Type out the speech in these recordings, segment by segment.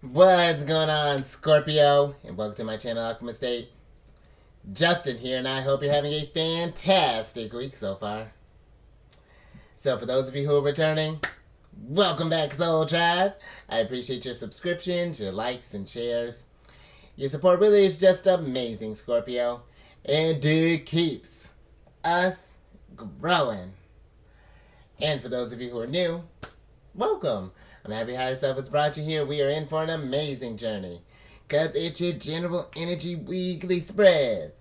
What's going on, Scorpio? And welcome to my channel, Alchemist. Justin here, and I hope you're having a fantastic week so far. So, for those of you who are returning, welcome back, Soul Tribe. I appreciate your subscriptions, your likes, and shares. Your support really is just amazing, Scorpio. And it keeps us growing. And for those of you who are new, welcome. I'm happy Higher Self has brought you here. We are in for an amazing journey. Because it's your general energy weekly spread.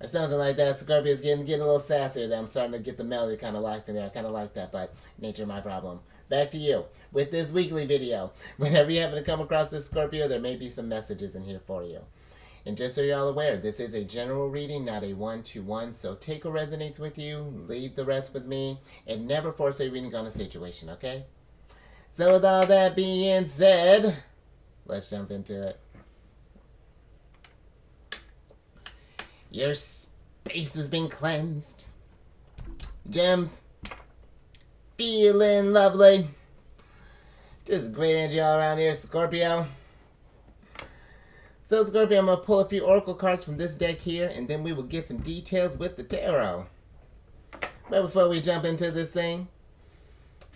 Or something like that. Scorpio's getting a little sassier there. I'm starting to get the melody kind of locked in there. I kind of like that, but nature of my problem. Back to you with this weekly video. Whenever you happen to come across this, Scorpio, there may be some messages in here for you. And just so you're all aware, this is a general reading, not a one-to-one. So take what resonates with you, leave the rest with me, and never force a reading on a situation, okay? So with all that being said, let's jump into it. Your space has been cleansed. Gems, feeling lovely. Just great energy all around here, Scorpio. So Scorpio, I'm going to pull a few oracle cards from this deck here, and then we will get some details with the tarot. But before we jump into this thing,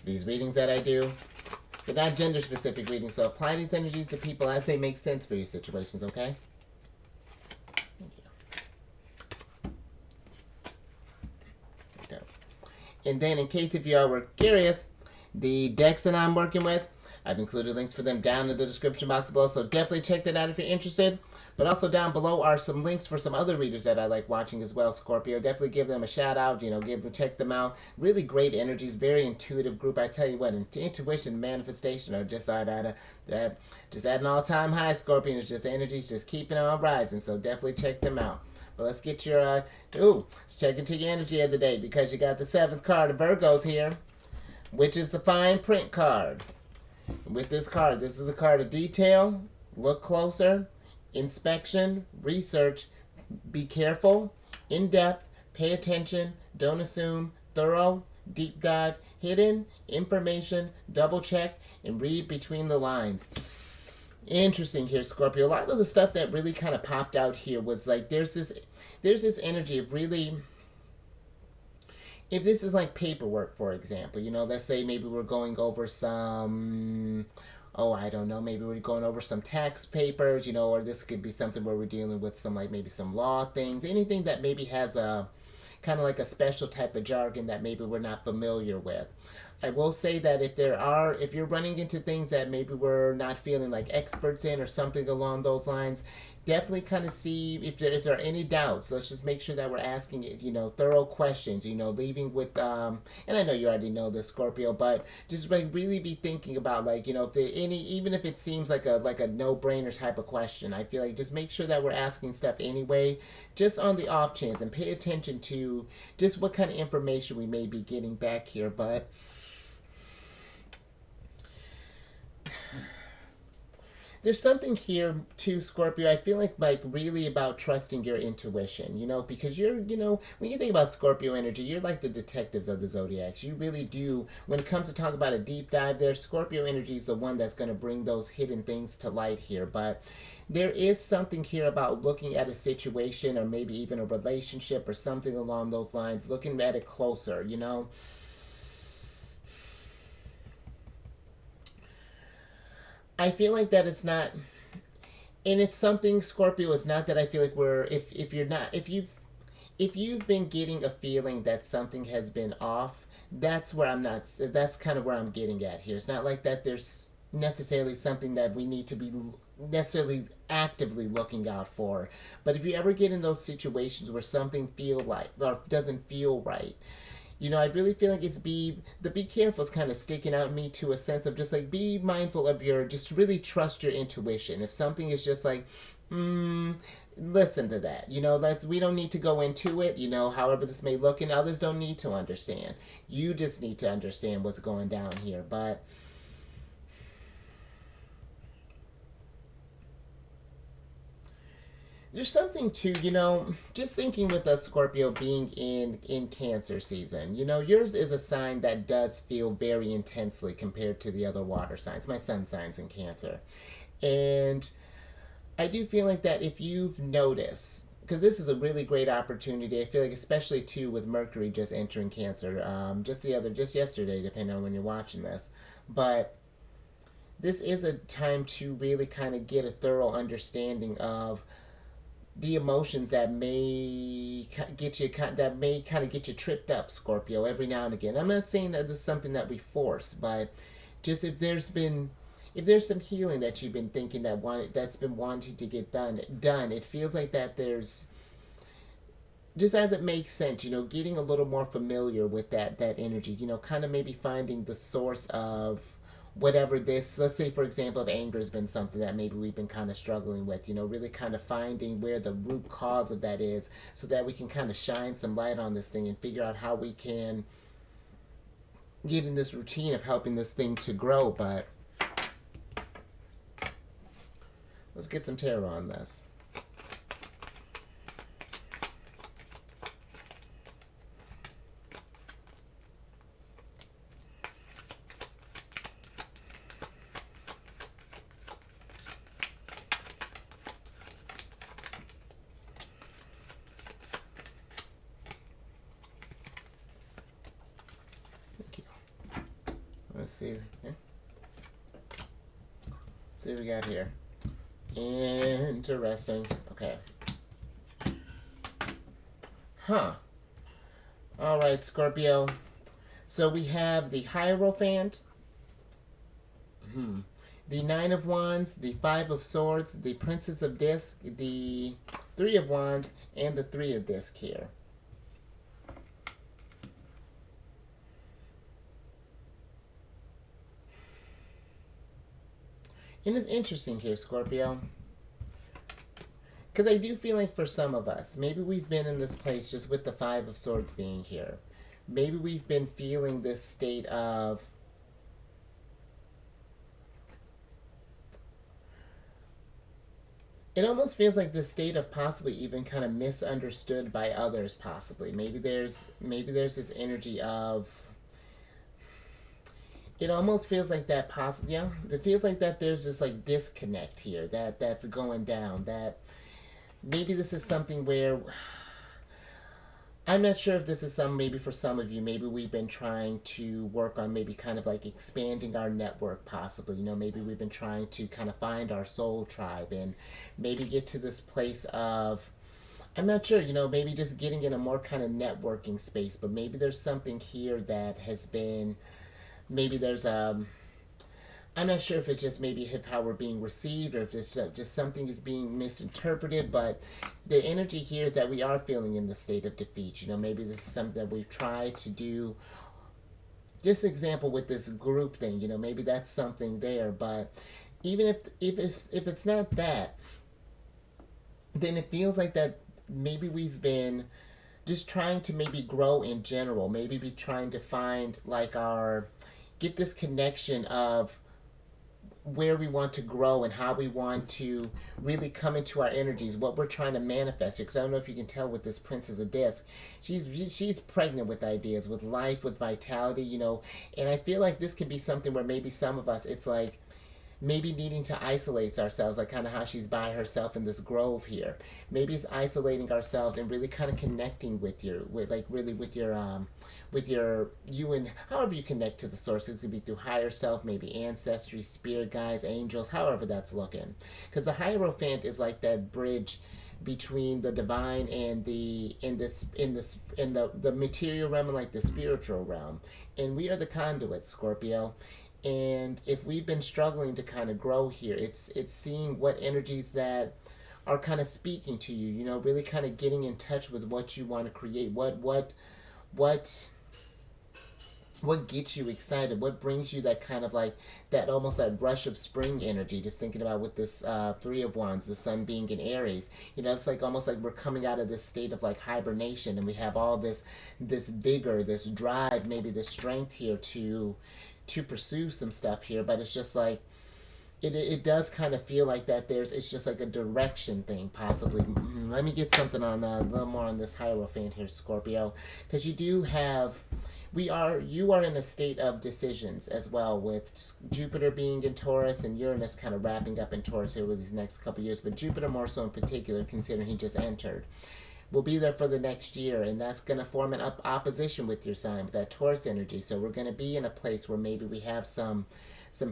these readings that I do, they're not gender-specific readings, so apply these energies to people as they make sense for your situations, okay? Thank you. And then, in case if you all were curious, the decks that I'm working with, I've included links for them down in the description box below, so definitely check that out if you're interested. But also down below are some links for some other readers that I like watching as well, Scorpio. Definitely give them a shout out, check them out. Really great energies, very intuitive group. I tell you what, intuition and manifestation are just at an all-time high, Scorpio. It's just the energies just keeping on rising, so definitely check them out. But let's get your, let's check into your energy of the day, because you got the 7th card of Virgos here, which is the fine print card. With this card, this is a card of detail, look closer, inspection, research, be careful, in-depth, pay attention, don't assume, thorough, deep dive, hidden, information, double check, and read between the lines. Interesting here, Scorpio. A lot of the stuff that really kind of popped out here was like there's this energy of really, if this is like paperwork, for example, let's say maybe we're going over some, I don't know, maybe we're going over some tax papers, or this could be something where we're dealing with some, like maybe some law things, anything that maybe has a kind of like a special type of jargon that maybe we're not familiar with. I will say that if you're running into things that maybe we're not feeling like experts in or something along those lines, definitely kind of see if there are any doubts. Let's just make sure that we're asking thorough questions, leaving with and I know you already know this, Scorpio, but just like really be thinking about like, if there even if it seems like a no-brainer type of question, I feel like just make sure that we're asking stuff anyway, just on the off chance, and pay attention to just what kind of information we may be getting back here. But there's something here too, Scorpio. I feel like really about trusting your intuition, because you're, when you think about Scorpio energy, you're like the detectives of the Zodiacs. You really do, when it comes to talk about a deep dive there, Scorpio energy is the one that's going to bring those hidden things to light here. But there is something here about looking at a situation, or maybe even a relationship or something along those lines, looking at it closer, I feel like that it's not, and it's something, Scorpio. It's not that I feel like if you've been getting a feeling that something has been off, that's where I'm not. That's kind of where I'm getting at here. It's not like that. There's necessarily something that we need to be necessarily actively looking out for. But if you ever get in those situations where something doesn't feel right, I really feel like the be careful is kind of sticking out in me to a sense of just like be mindful of just really trust your intuition. If something is just like, listen to that. We don't need to go into it, however this may look, and others don't need to understand. You just need to understand what's going down here. But there's something to, just thinking with a Scorpio being in Cancer season. Yours is a sign that does feel very intensely compared to the other water signs. My sun signs in Cancer. And I do feel like that if you've noticed, because this is a really great opportunity. I feel like especially too with Mercury just entering Cancer, just yesterday, depending on when you're watching this. But this is a time to really kind of get a thorough understanding of the emotions that may kind of get you tripped up, Scorpio, every now and again. I'm not saying that this is something that we force, but just if there's some healing that you've been thinking that's been wanting to get done, it feels like that there's, just as it makes sense, getting a little more familiar with that energy, kind of maybe finding the source of whatever this, let's say for example, if anger has been something that maybe we've been kind of struggling with, really kind of finding where the root cause of that is, so that we can kind of shine some light on this thing and figure out how we can get in this routine of helping this thing to grow. But let's get some tarot on this. Let's see. Okay. See what we got here. Interesting. Okay. Huh. All right, Scorpio. So we have the Hierophant, the Nine of Wands, the Five of Swords, the Princess of Disc, the Three of Wands, and the Three of Disc here. And it's interesting here, Scorpio, because I do feel like for some of us, maybe we've been in this place just with the Five of Swords being here. Maybe we've been feeling this state of, it almost feels like this state of possibly even kind of misunderstood by others, possibly. Maybe there's this energy of, it almost feels like that it feels like that there's this like disconnect here that's going down, that maybe this is something where, I'm not sure if this is maybe for some of you, maybe we've been trying to work on maybe kind of like expanding our network, possibly. Maybe we've been trying to kind of find our soul tribe and maybe get to this place of, I'm not sure, maybe just getting in a more kind of networking space. But maybe there's something here that has been, maybe there's I'm not sure if it's just maybe how we're being received, or if it's just something is being misinterpreted. But the energy here is that we are feeling in the state of defeat. Maybe this is something that we've tried to do. Just example with this group thing, maybe that's something there. But even if it's not that, then it feels like that maybe we've been just trying to maybe grow in general. Maybe be trying to find like get this connection of where we want to grow and how we want to really come into our energies, what we're trying to manifest here. Because I don't know if you can tell with this Princess of Disc, she's pregnant with ideas, with life, with vitality, and I feel like this could be something where maybe some of us, it's like maybe needing to isolate ourselves, like kind of how she's by herself in this grove here. Maybe it's isolating ourselves and really kind of connecting with you and however you connect to the source. It could be through higher self, maybe ancestry, spirit guides, angels, however that's looking. Because the Hierophant is like that bridge between the divine and the material realm and like the spiritual realm. And we are the conduit, Scorpio. And if we've been struggling to kind of grow here, it's seeing what energies that are kind of speaking to you, really kind of getting in touch with what you want to create, what gets you excited, what brings you that kind of like that almost that rush of spring energy. Just thinking about with this Three of Wands, the sun being in Aries, it's like almost like we're coming out of this state of like hibernation, and we have all this vigor, this drive, maybe this strength here to pursue some stuff here. But it's just like it does kind of feel like that it's just like a direction thing, possibly. Let me get something on a little more on this Hierophant here, Scorpio, because you do have, you are in a state of decisions as well, with Jupiter being in Taurus and Uranus kind of wrapping up in Taurus here with these next couple years, but Jupiter more so in particular, considering he just entered, will be there for the next year, and that's going to form an opposition with your sign, with that Taurus energy. So we're going to be in a place where maybe we have some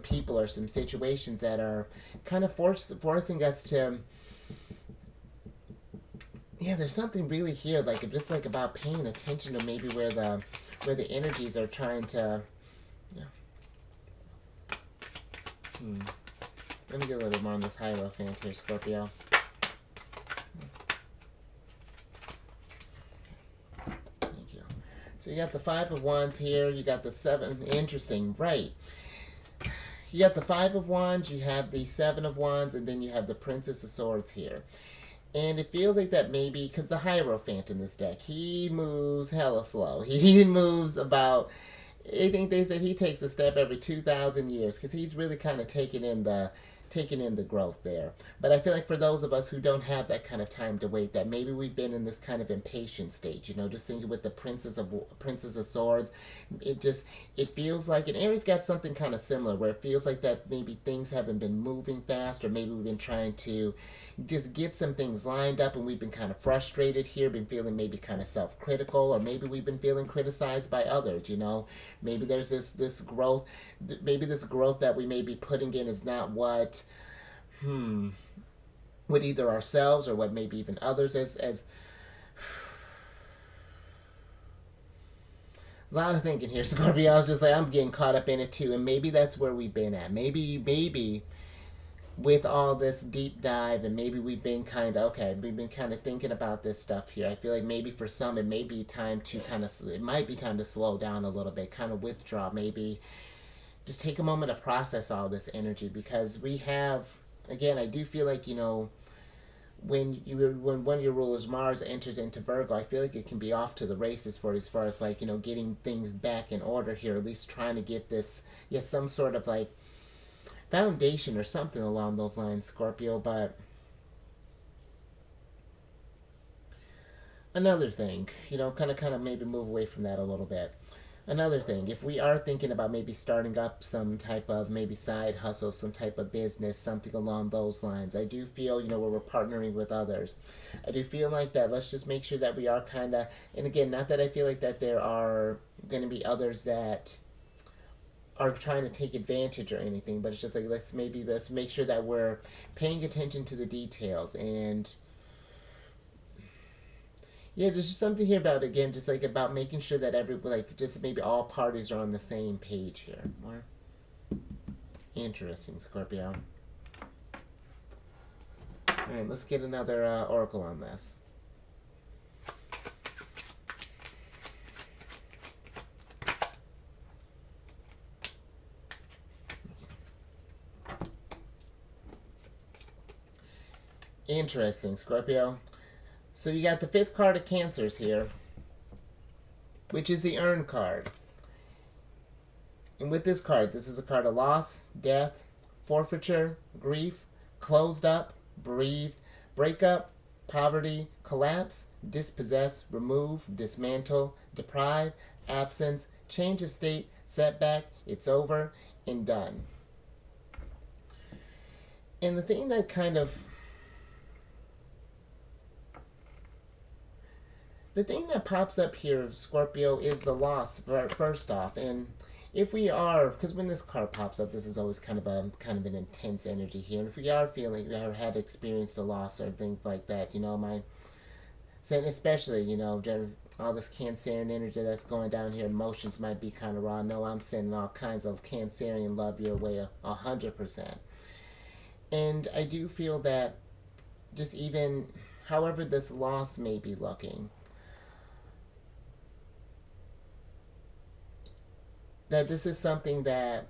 people or some situations that are kind of forcing us to, yeah, there's something really here, like just like about paying attention to maybe where the energies are trying to, yeah. Let me get a little more on this Hierophant here, Scorpio. Thank you. So you got the Five of Wands here, you got the Seven, interesting, right. You got the Five of Wands, you have the Seven of Wands, and then you have the Princess of Swords here. And it feels like that maybe, because the Hierophant in this deck, he moves hella slow. He moves about, I think they said he takes a step every 2,000 years, because he's really kind of taking in the growth there. But I feel like for those of us who don't have that kind of time to wait, that maybe we've been in this kind of impatient stage, just thinking with the Princess of Swords, it feels like, and Aries got something kind of similar, where it feels like that maybe things haven't been moving fast, or maybe we've been trying to just get some things lined up, and we've been kind of frustrated here, been feeling maybe kind of self-critical, or maybe we've been feeling criticized by others, maybe there's this growth, maybe this growth that we may be putting in is not what either ourselves or what maybe even others as a lot of thinking here, Scorpio. I was just like, I'm getting caught up in it too, and maybe that's where we've been at. Maybe with all this deep dive, and maybe we've been kind of thinking about this stuff here. I feel like maybe for some it may be time to it might be time to slow down a little bit, kind of withdraw, maybe just take a moment to process all this energy, because we have, again, I do feel like, when one of your rulers, Mars, enters into Virgo, I feel like it can be off to the races for as far as like, getting things back in order here, at least trying to get this, some sort of like foundation or something along those lines, Scorpio. But another thing, kind of maybe move away from that a little bit. Another thing, if we are thinking about maybe starting up some type of maybe side hustle, some type of business, something along those lines, I do feel, where we're partnering with others, I do feel like that let's just make sure that we are kind of, and again, not that I feel like that there are going to be others that are trying to take advantage or anything, but it's just like let's make sure that we're paying attention to the details. And yeah, there's just something here about, again, just like about making sure that just maybe all parties are on the same page here. More interesting, Scorpio. All right, let's get another oracle on this. Interesting, Scorpio. So you got the 5th card of Cancers here, which is the Urn card. And with this card, this is a card of loss, death, forfeiture, grief, closed up, bereaved, breakup, poverty, collapse, dispossess, remove, dismantle, deprive, absence, change of state, setback, it's over, and done. And the thing that the thing that pops up here, Scorpio, is the loss, first off. And if we are, because when this card pops up, this is always kind of an intense energy here. And if we are feeling or had experienced a loss or things like that, especially, all this Cancerian energy that's going down here, emotions might be kind of raw. No, I'm sending all kinds of Cancerian love your way, 100%. And I do feel that just even, however this loss may be looking, that this is something that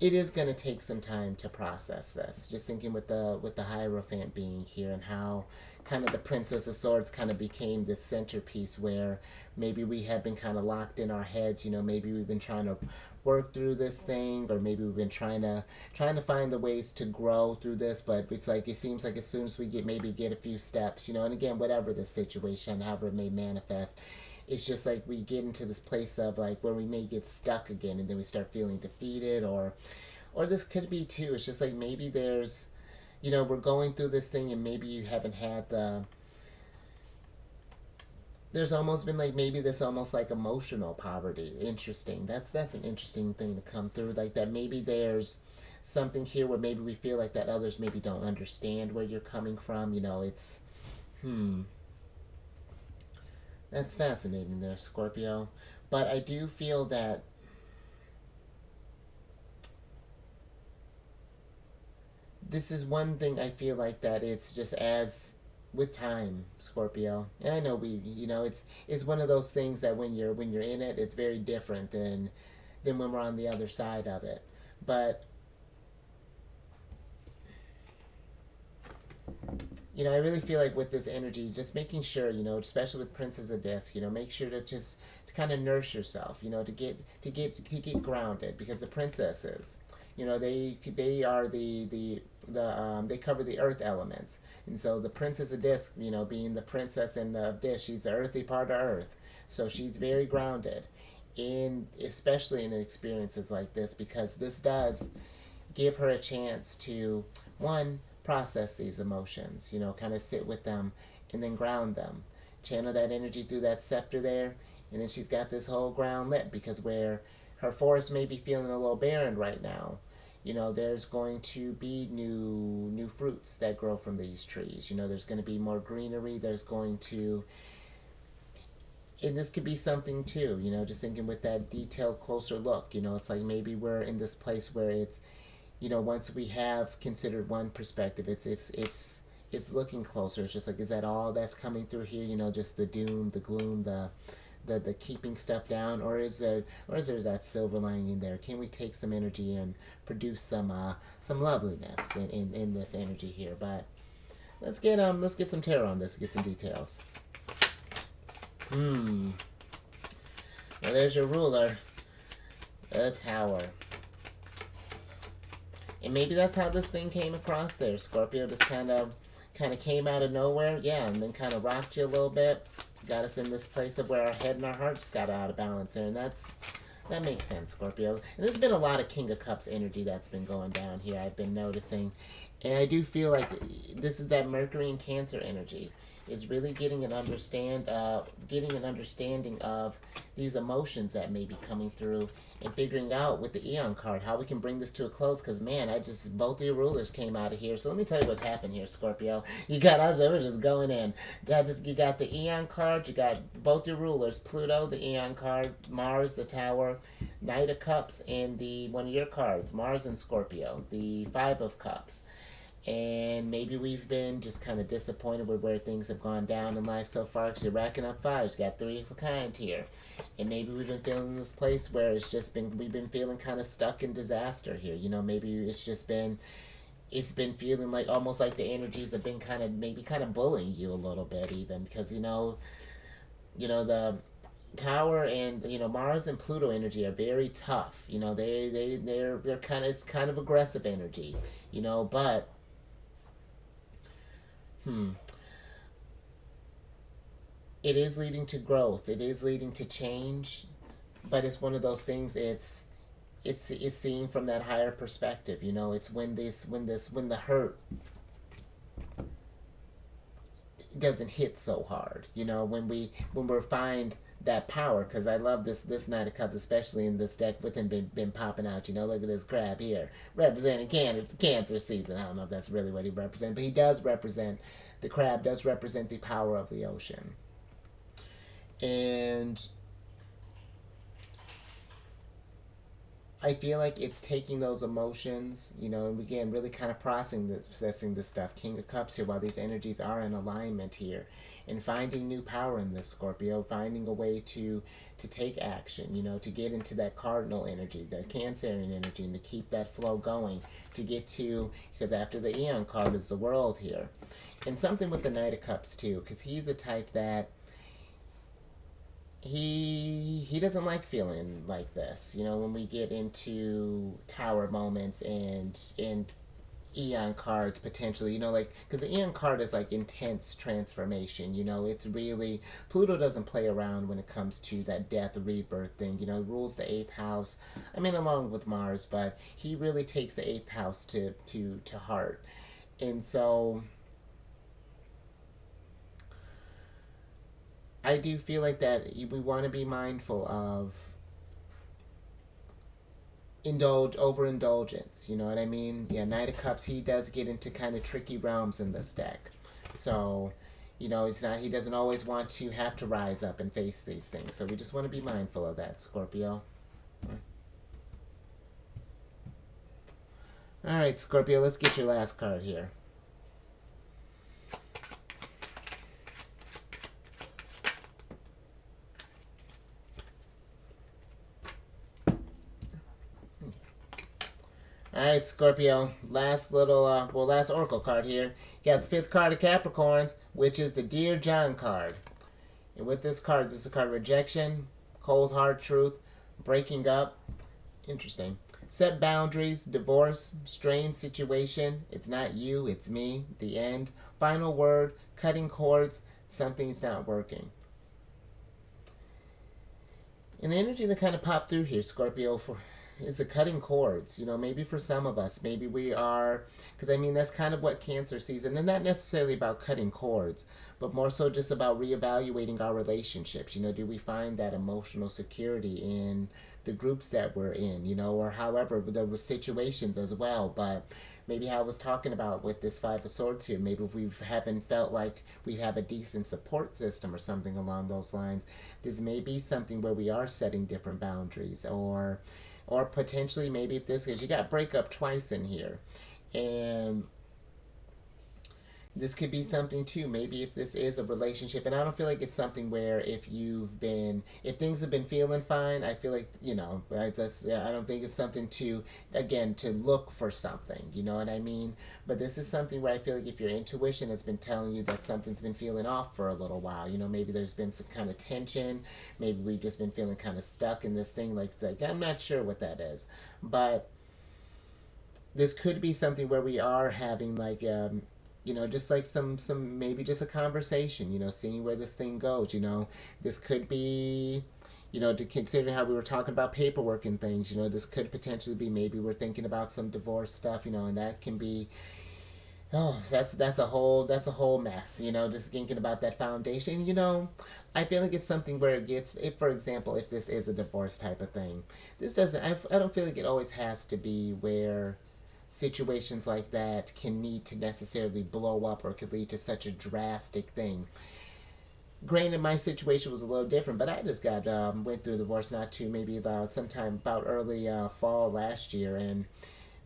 it is going to take some time to process this. Just thinking with the Hierophant being here and how kind of the Princess of Swords kind of became this centerpiece where maybe we have been kind of locked in our heads. You know, maybe we've been trying to work through this thing, or maybe we've been trying to find the ways to grow through this. But it's like it seems like as soon as we get a few steps, you know, and again, whatever the situation, however it may manifest, it's just like we get into this place of like where we may get stuck again, and then we start feeling defeated, or this could be too. It's just like maybe there's, you know, we're going through this thing, and maybe you haven't had the. There's almost been like maybe this almost like emotional poverty. Interesting. That's an interesting thing to come through. Like that maybe there's something here where maybe we feel like that others maybe don't understand where you're coming from. You know, it's That's fascinating there, Scorpio. But I do feel that this is one thing I feel like that it's just as with time, Scorpio. And I know you know, it's one of those things that when you're in it, it's very different than when we're on the other side of it. But you know, I really feel like with this energy, just making sure, you know, especially with Princess of Disc, you know, make sure to just to kind of nurse yourself, you know, to get grounded, because the princesses, you know, they are they cover the earth elements, and so the Princess of Disc, you know, being the princess in the disc, she's the earthy part of Earth, so she's very grounded, in especially in experiences like this, because this does give her a chance to one process these emotions, you know, kind of sit with them and then ground them, channel that energy through that scepter there, and then she's got this whole ground lit, because where her forest may be feeling a little barren right now, you know, there's going to be new fruits that grow from these trees. You know, there's going to be more greenery. There's going to, and this could be something too, you know, just thinking with that detailed, closer look, you know, it's like maybe we're in this place where it's, you know, once we have considered one perspective, it's looking closer. It's just like, is that all that's coming through here? You know, just the doom, the gloom, the keeping stuff down, or is there that silver lining in there? Can we take some energy and produce some loveliness in this energy here? But let's get some tarot on this, get some details. Well, there's your ruler, the Tower. And maybe that's how this thing came across there. Scorpio just kind of came out of nowhere, yeah, and then kind of rocked you a little bit, got us in this place of where our head and our hearts got out of balance there, and that makes sense, Scorpio. And there's been a lot of King of Cups energy that's been going down here, I've been noticing. And I do feel like this is that Mercury and Cancer energy, is really getting an understanding of these emotions that may be coming through, and figuring out with the Eon card how we can bring this to a close. Because man, both of your rulers came out of here. So let me tell you what happened here, Scorpio. You got us, we're just going in. You got the Eon card, you got both your rulers, Pluto, the Eon card, Mars, the Tower, Knight of Cups, and one of your cards, Mars and Scorpio, the Five of Cups. And maybe we've been just kind of disappointed with where things have gone down in life so far, because you're racking up fives. You got three of a kind here. And maybe we've been feeling this place where we've been feeling kind of stuck in disaster here. You know, maybe it's been feeling like almost like the energies have been kind of bullying you a little bit, even, because, you know, the Tower and, you know, Mars and Pluto energy are very tough. You know, they're it's kind of aggressive energy, you know, but it is leading to growth. It is leading to change, but it's one of those things. It's seeing from that higher perspective. You know, it's when the hurt doesn't hit so hard. You know, when we find that power, because I love this Knight of Cups, especially in this deck with him been popping out. You know, look at this crab here, representing Cancer season. I don't know if that's really what he represents, but he does represent, the crab does represent the power of the ocean. And I feel like it's taking those emotions, you know, and again, really kind of processing this stuff. King of Cups here, while these energies are in alignment here, and finding new power in this, Scorpio, finding a way to take action, you know, to get into that cardinal energy, that Cancerian energy, and to keep that flow going, to get to, because after the Eon card is the World here. And something with the Knight of Cups, too, because he's a type that he doesn't like feeling like this, you know, when we get into tower moments and Eon cards potentially, you know, like, because the Eon card is like intense transformation, you know, it's really, Pluto doesn't play around when it comes to that death rebirth thing, you know, it rules the 8th house, I mean, along with Mars, but he really takes the 8th house to heart. And so I do feel like that we want to be mindful of overindulgence. You know what I mean? Yeah, Knight of Cups. He does get into kind of tricky realms in this deck, so you know it's not. He doesn't always want to have to rise up and face these things. So we just want to be mindful of that, Scorpio. All right, Scorpio. Let's get your last card here. Alright, Scorpio. Last little, last Oracle card here. You got the 5th card of Capricorns, which is the Dear John card. And with this card, this is a card of rejection, cold hard truth, breaking up. Interesting. Set boundaries, divorce, strained situation. It's not you, it's me. The end. Final word, cutting cords. Something's not working. And the energy that kind of popped through here, Scorpio, is the cutting cords. You know, maybe for some of us, maybe we are, because I mean, that's kind of what Cancer sees. And then not necessarily about cutting cords, but more so just about reevaluating our relationships. You know, do we find that emotional security in the groups that we're in, you know, or however, there were situations as well. But maybe how I was talking about with this 5 of Swords here, maybe if we haven't felt like we have a decent support system or something along those lines, this may be something where we are setting different boundaries, or potentially maybe if this, because you got breakup twice in here, and this could be something too, maybe if this is a relationship, and I don't feel like it's something where if things have been feeling fine, I feel like, you know, I don't think it's something to, again, to look for something, you know what I mean? But this is something where I feel like if your intuition has been telling you that something's been feeling off for a little while, you know, maybe there's been some kind of tension, maybe we've just been feeling kind of stuck in this thing, like I'm not sure what that is, but this could be something where we are having like, you know, just like some maybe just a conversation, you know, seeing where this thing goes, you know. This could be, you know, to consider how we were talking about paperwork and things, you know, this could potentially be, maybe we're thinking about some divorce stuff, you know, and that can be, oh, that's a whole mess, you know, just thinking about that foundation, you know. I feel like it's something where it gets, if for example, if this is a divorce type of thing, this doesn't, I don't feel like it always has to be where situations like that can need to necessarily blow up or could lead to such a drastic thing. Granted, my situation was a little different, but I just went through a divorce not too, maybe about sometime about early fall last year, and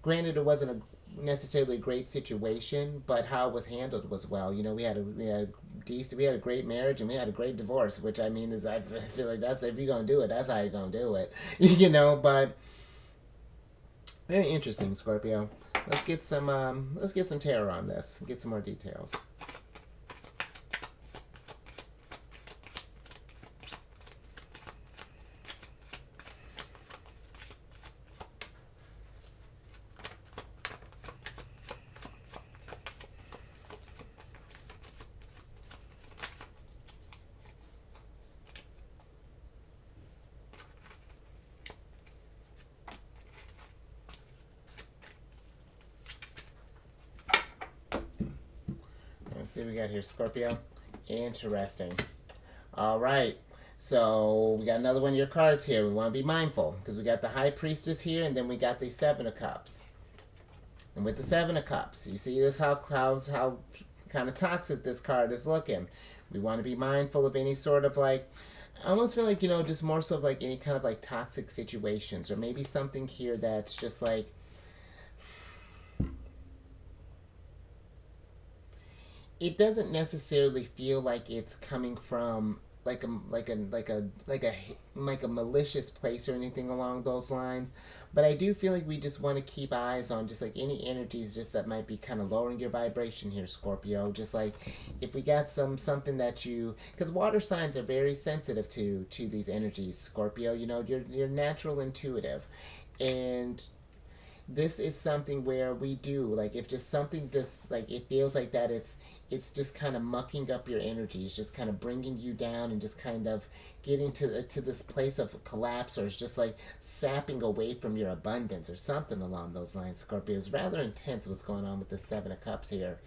granted, it wasn't a necessarily a great situation, but how it was handled was well. You know, we had a great marriage and we had a great divorce, which I mean is I feel like that's, if you're gonna do it, that's how you're gonna do it, you know. But very interesting, Scorpio. Let's get some tarot on this. Get some more details. Let's see what we got here, Scorpio. Interesting. All right. So we got another one of your cards here. We want to be mindful because we got the High Priestess here, and then we got the 7 of Cups. And with the 7 of Cups, you see this how kind of toxic this card is looking. We want to be mindful of any sort of like I almost feel like, you know, just more so of like any kind of like toxic situations, or maybe something here that's just like, it doesn't necessarily feel like it's coming from like a malicious place or anything along those lines, but I do feel like we just want to keep eyes on just like any energies just that might be kind of lowering your vibration here, Scorpio. Just like if we got something that you, because water signs are very sensitive to these energies, Scorpio. You know, you're natural intuitive, and this is something where we do like, if just something just like it feels like that, it's just kind of mucking up your energy, it's just kind of bringing you down and just kind of getting to this place of collapse, or it's just like sapping away from your abundance or something along those lines. Scorpio, is rather intense what's going on with the Seven of Cups here.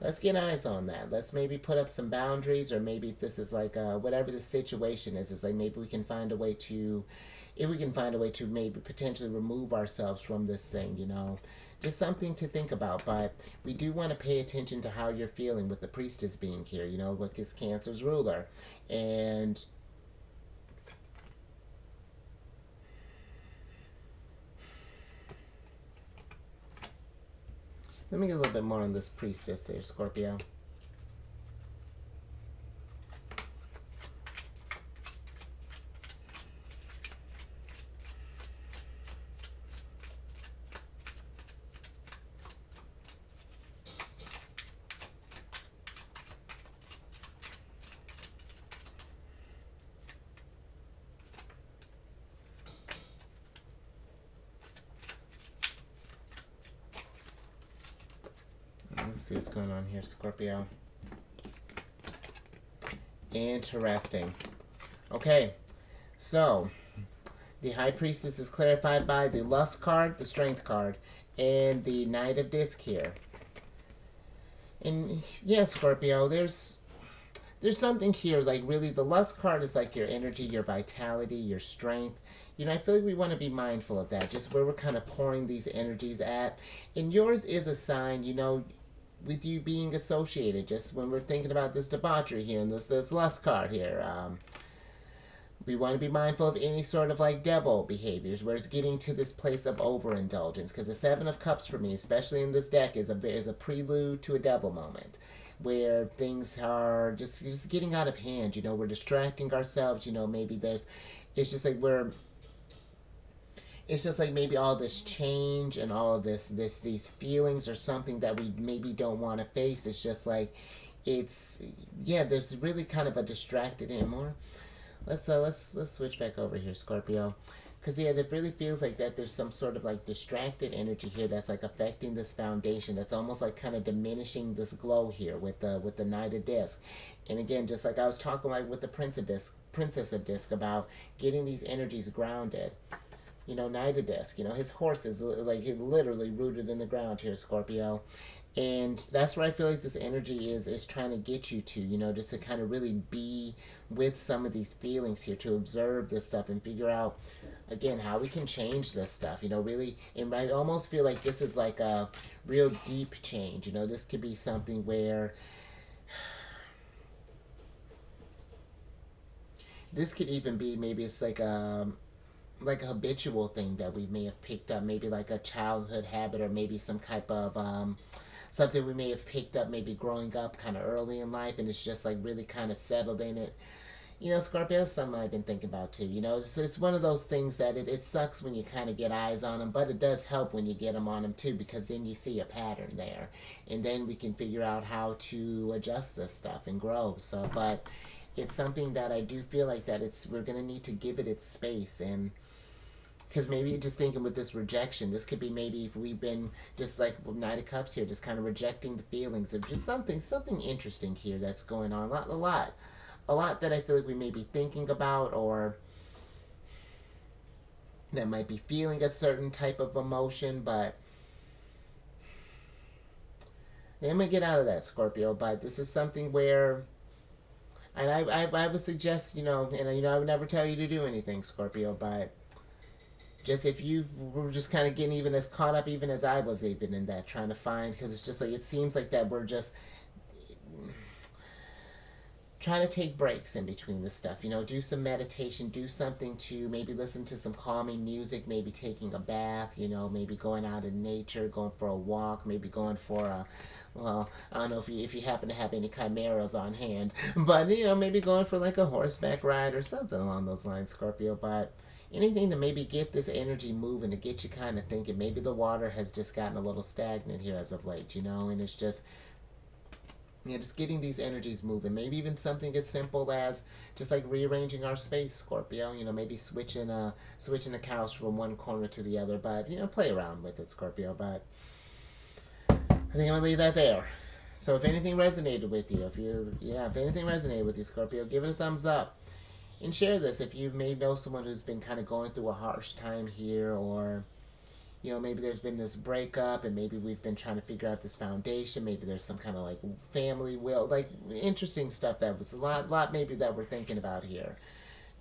Let's get eyes on that. Let's maybe put up some boundaries, or maybe if this is like whatever the situation is like maybe we can find a way to, if we can find a way to maybe potentially remove ourselves from this thing, you know. Just something to think about. But we do want to pay attention to how you're feeling with the priestess being here, you know, look, is Cancer's ruler. And let me get a little bit more on this priestess there, Scorpio. Let's see what's going on here, Scorpio. Interesting. Okay, so the High Priestess is clarified by the Lust card, the Strength card, and the Knight of Disc here. And yeah, Scorpio, there's something here, like really the Lust card is like your energy, your vitality, your strength. You know, I feel like we want to be mindful of that, just where we're kind of pouring these energies at. And yours is a sign, you know, with you being associated, just when we're thinking about this debauchery here and this lust card here, we want to be mindful of any sort of like devil behaviors where it's getting to this place of overindulgence, because the Seven of Cups for me, especially in this deck, is a prelude to a devil moment where things are just getting out of hand. You know, we're distracting ourselves. You know, maybe there's, it's just like we're, it's just like maybe all this change and all of these feelings or something that we maybe don't want to face. It's just like, it's, yeah, there's really kind of a distracted anymore. Let's switch back over here, Scorpio, because yeah, it really feels like that there's some sort of like distracted energy here that's like affecting this foundation, that's almost like kind of diminishing this glow here with the Knight of Disc. And again, just like I was talking like with the Princess of Disc about getting these energies grounded. You know, Knight of Disc, you know, his horse is like literally rooted in the ground here, Scorpio. And that's where I feel like this energy is trying to get you to, you know, just to kind of really be with some of these feelings here, to observe this stuff and figure out, again, how we can change this stuff, you know, really. And I almost feel like this is like a real deep change. You know, this could be something where this could even be, maybe it's like a habitual thing that we may have picked up, maybe like a childhood habit, or maybe some type of something we may have picked up maybe growing up kind of early in life, and it's just like really kind of settled in it. You know, Scorpio, that's something I've been thinking about too. You know, it's one of those things that it sucks when you kind of get eyes on them, but it does help when you get them on them too, because then you see a pattern there, and then we can figure out how to adjust this stuff and grow. So, but it's something that I do feel like that we're gonna need to give it its space. And because maybe just thinking with this rejection, this could be maybe if we've been just like with Knight of Cups here, just kind of rejecting the feelings of just something interesting here that's going on, a lot that I feel like we may be thinking about, or that might be feeling a certain type of emotion. But I'm gonna get out of that, Scorpio. But this is something where, and I would suggest, you know, and you know, I would never tell you to do anything, Scorpio, but just if you were just kind of getting even as caught up even as I was even in that, trying to find, because it's just like it seems like that we're just, trying to take breaks in between the stuff, you know, do some meditation, do something to maybe listen to some calming music, maybe taking a bath, you know, maybe going out in nature, going for a walk, maybe going for a, well, I don't know if you happen to have any chimeras on hand, but, you know, maybe going for like a horseback ride or something along those lines, Scorpio. But anything to maybe get this energy moving, to get you kind of thinking. Maybe the water has just gotten a little stagnant here as of late, you know, and it's just, yeah, just getting these energies moving. Maybe even something as simple as just like rearranging our space, Scorpio. You know, maybe switching the couch from one corner to the other. But, you know, play around with it, Scorpio. But I think I'm gonna leave that there. So if anything resonated with you, if anything resonated with you, Scorpio, give it a thumbs up and share this if you may know someone who's been kind of going through a harsh time here, or, you know, maybe there's been this breakup and maybe we've been trying to figure out this foundation. Maybe there's some kind of like family will, like interesting stuff that was a lot maybe that we're thinking about here.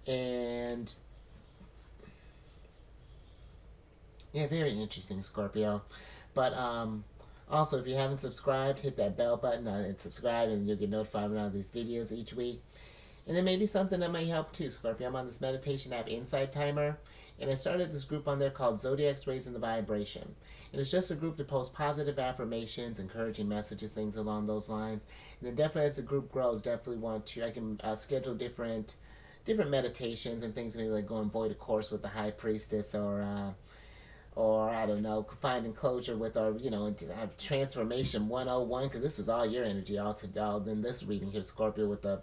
And yeah, very interesting, Scorpio. But also, if you haven't subscribed, hit that bell button and subscribe, and you'll get notified when I have these videos each week. And then maybe something that might help too, Scorpio. I'm on this meditation app, Insight Timer, and I started this group on there called Zodiacs Raising the Vibration. And it's just a group to post positive affirmations, encouraging messages, things along those lines. And then definitely as the group grows, definitely I can schedule different meditations and things, maybe like going void a course with the High Priestess, or I don't know, finding closure with our, you know, have Transformation 101, because this was all your energy, all in this reading here, Scorpio, with the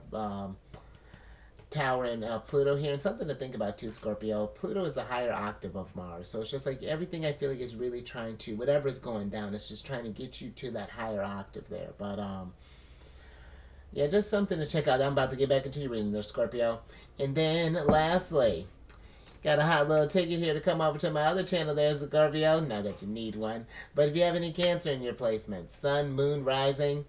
Tower and Pluto here. And something to think about too, Scorpio. Pluto is the higher octave of Mars, so it's just like everything I feel like is really trying to, whatever's going down, it's just trying to get you to that higher octave there. But yeah, just something to check out. I'm about to get back into your reading there, Scorpio. And then lastly, got a hot little ticket here to come over to my other channel there, Scorpio. Not that you need one, but if you have any Cancer in your placement, Sun, Moon, Rising,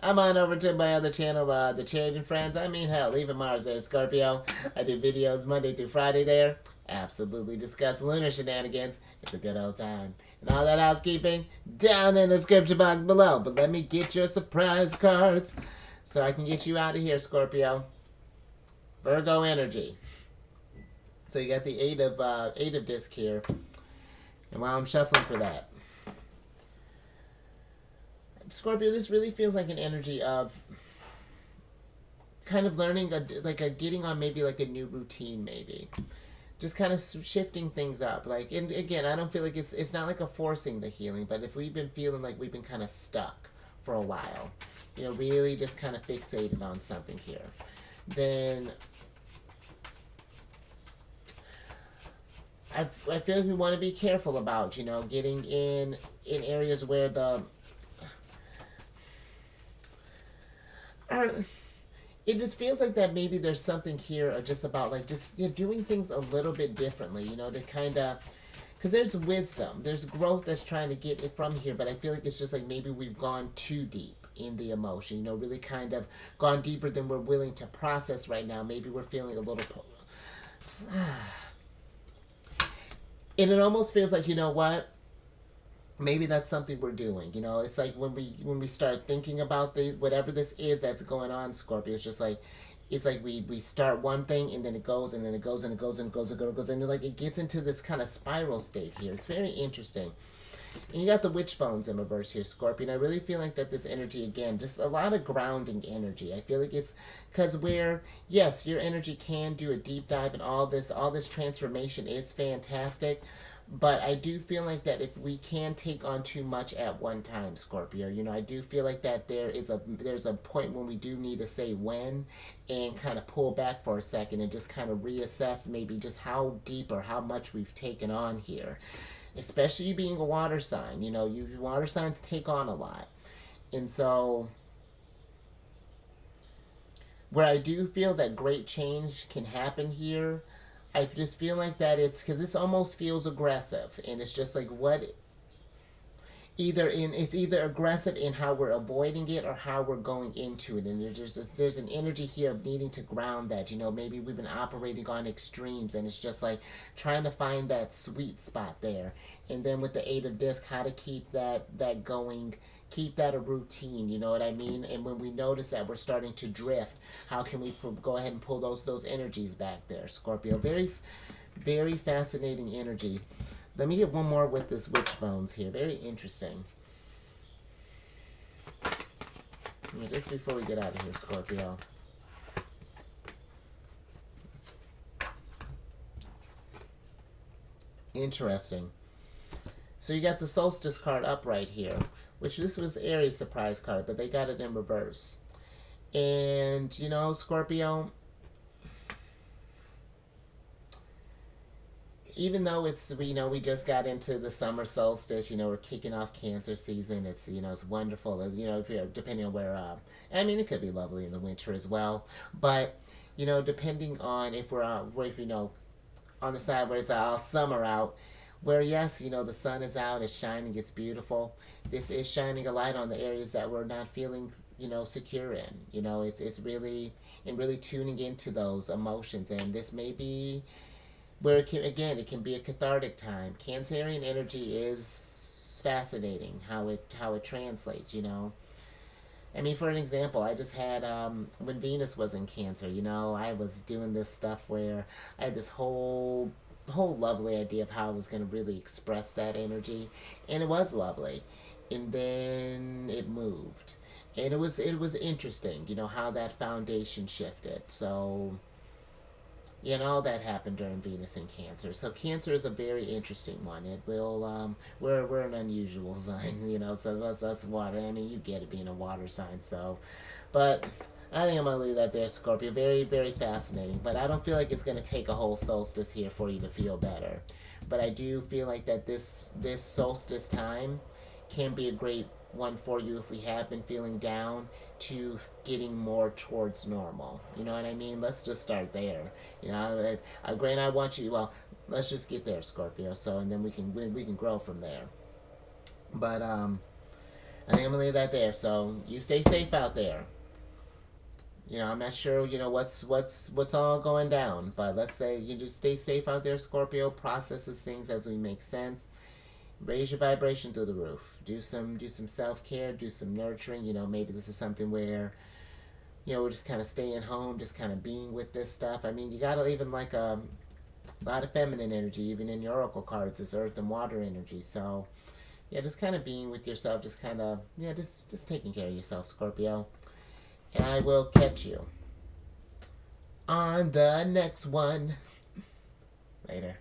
I'm on over to my other channel, The Charity Friends. I mean, hell, even Mars there, Scorpio. I do videos Monday through Friday there. Absolutely discuss lunar shenanigans. It's a good old time. And all that housekeeping down in the description box below. But let me get your surprise cards so I can get you out of here, Scorpio. Virgo energy. So you got the eight of disc here. And while I'm shuffling for that, Scorpio, this really feels like an energy of kind of learning, getting on maybe like a new routine, maybe. Just kind of shifting things up. Like, and again, I don't feel like it's not like a forcing the healing, but if we've been feeling like we've been kind of stuck for a while, you know, really just kind of fixated on something here, then I feel like we want to be careful about, you know, getting in areas where it just feels like that maybe there's something here just about like just, you know, doing things a little bit differently, you know, to kind of, because there's wisdom, there's growth that's trying to get it from here, but I feel like it's just like maybe we've gone too deep in the emotion, you know, really kind of gone deeper than we're willing to process right now. Maybe we're feeling a little and it almost feels like, you know what, maybe that's something we're doing. You know, it's like when we start thinking about whatever this is that's going on, Scorpio, it's just like, it's like we start one thing and then it goes and then it goes and it goes and it goes and it goes and then like it gets into this kind of spiral state here. It's very interesting. And you got the witch bones in reverse here, Scorpion. I really feel like that this energy, again, just a lot of grounding energy. I feel like it's because yes, your energy can do a deep dive, and all this transformation is fantastic. But I do feel like that if we can take on too much at one time, Scorpio, you know, I do feel like that there's a point when we do need to say when and kind of pull back for a second and just kind of reassess maybe just how deep or how much we've taken on here. Especially you being a water sign, you know, water signs take on a lot. And so where I do feel that great change can happen here, I just feel like that it's because this almost feels aggressive, and it's just like it's either aggressive in how we're avoiding it or how we're going into it, and there's an energy here of needing to ground that. Maybe we've been operating on extremes, and it's just like trying to find that sweet spot there. And then with the Eight of Disc, how to keep that going, keep that a routine, you know what I mean? And when we notice that we're starting to drift, how can we go ahead and pull those energies back there, Scorpio? Very, very fascinating energy. Let me get one more with this witch bones here. Very interesting. Just before we get out of here, Scorpio. Interesting. So you got the solstice card up right here, which this was Aries surprise card, but they got it in reverse. And, Scorpio, even though it's, we just got into the summer solstice, we're kicking off Cancer season. It's, it's wonderful, if you're, depending on where, it could be lovely in the winter as well. But, depending on if we're, on the side where it's all summer out, where yes, the sun is out, it's shining, it's beautiful. This is shining a light on the areas that we're not feeling, secure in. It's really, and really tuning into those emotions. And this may be where it can be a cathartic time. Cancerian energy is fascinating how it translates. For an example, I just had when Venus was in Cancer. I was doing this stuff where I had this whole lovely idea of how I was going to really express that energy, and it was lovely. And then it moved, and it was interesting. How that foundation shifted. So. That happened during Venus in Cancer. So Cancer is a very interesting one. It will, we're an unusual sign, so us water. You get it being a water sign, so. But I think I'm going to leave that there, Scorpio. Very, very fascinating. But I don't feel like it's going to take a whole solstice here for you to feel better. But I do feel like that this solstice time can be a great one for you if we have been feeling down to getting more towards normal. You know what I mean? Let's just start there. Grant, I want you. Well, let's just get there, Scorpio. So, and then we can grow from there. But I think I'm gonna leave that there. So you stay safe out there. I'm not sure. What's all going down, but let's say you just stay safe out there, Scorpio. Processes things as we make sense. Raise your vibration through the roof. Do some self-care, do some nurturing. Maybe this is something where, we're just kind of staying home, just kind of being with this stuff. You gotta even like a lot of feminine energy, even in your oracle cards, this earth and water energy. So, yeah, just kind of being with yourself, just kind of, just taking care of yourself, Scorpio. And I will catch you on the next one. Later.